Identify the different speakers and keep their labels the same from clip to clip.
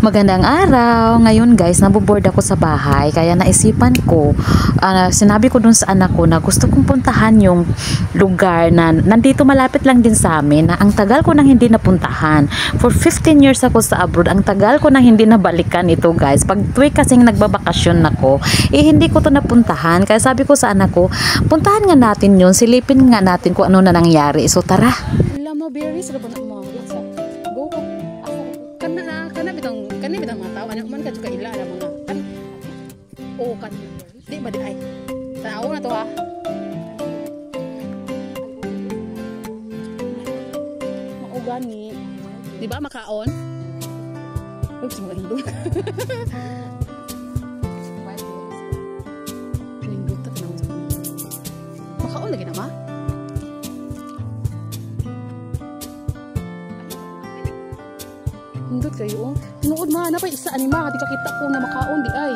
Speaker 1: Magandang araw! Ngayon guys, naboboard ako sa bahay kaya naisipan ko, sinabi ko dun sa anak ko na gusto kong puntahan yung lugar na nandito malapit lang din sa amin na ang tagal ko nang hindi napuntahan. For 15 years ako sa abroad, ang tagal ko nang hindi nabalikan ito guys. Pag tuwi kasing nagbabakasyon ako, hindi ko to napuntahan. Kaya sabi ko sa anak ko, puntahan nga natin yun, silipin nga natin kung ano na nangyari. So tara!
Speaker 2: Lama berries, ano ba na mo? Go ko. Kana bitang mga tao ano man ka juga ila na mga kan kan di ba di ay tao na to ha maugani di ba makaon oops mga hindog hindog ta kana makaon lagi na ma. Hindot kayo. Tinuod ma, napay isa anima kati kakita ko na makaon di ay.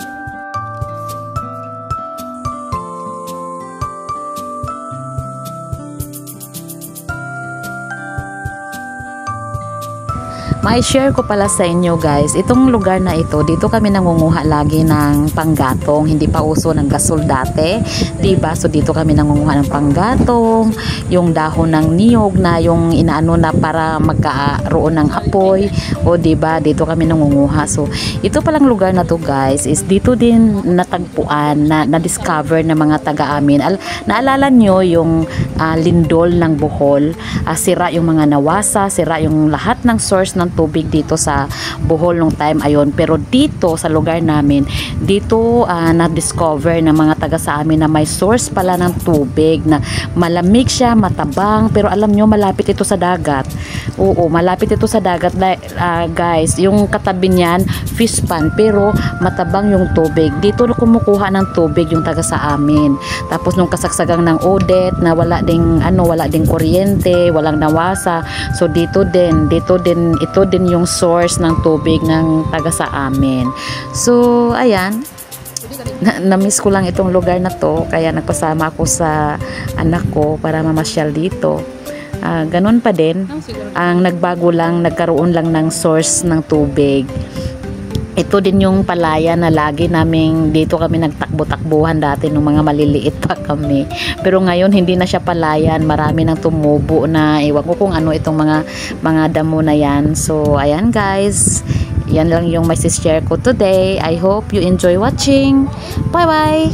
Speaker 1: May share ko pala sa inyo guys, itong lugar na ito, dito kami nangunguha lagi ng panggatong, hindi pa uso ng gasol dati, diba? So dito kami nangunguha ng panggatong, yung dahon ng niyog na yung inaano na para magkaroon ng apoy, o diba? Dito kami nangunguha. So ito palang lugar na to guys, is dito din natagpuan, na-discover ng mga taga-amin. Naalala nyo yung lindol ng Bohol, sira yung mga nawasa, sira yung lahat ng source ng tubig dito sa Bohol nung time ayon. Pero dito sa lugar namin, dito na-discover ng mga taga sa amin na may source pala ng tubig na malamig siya, matabang, pero alam nyo malapit ito sa dagat. Oo, malapit ito sa dagat guys. Yung katabi niyan, fish pond, pero matabang yung tubig. Dito kumukuha ng tubig yung taga sa amin. Tapos nung kasagsagang ng Odette na wala ding kuryente, walang nawasa. So dito din ito din yung source ng tubig ng taga sa amin. So ayan, na-miss ko lang itong lugar na to, kaya nagpasama ako sa anak ko para mamasyal dito. Ganun pa din, ang nagbago lang, nagkaroon lang ng source ng tubig. Ito din yung palaya na lagi naming dito kami nagtakbo-takbuhan dati nung mga maliliit pa kami. Pero ngayon hindi na siya palayan, marami nang tumubo na, iwan ko kung ano itong mga damo na yan. So ayan guys, yan lang yung may share ko today. I hope you enjoy watching. Bye bye.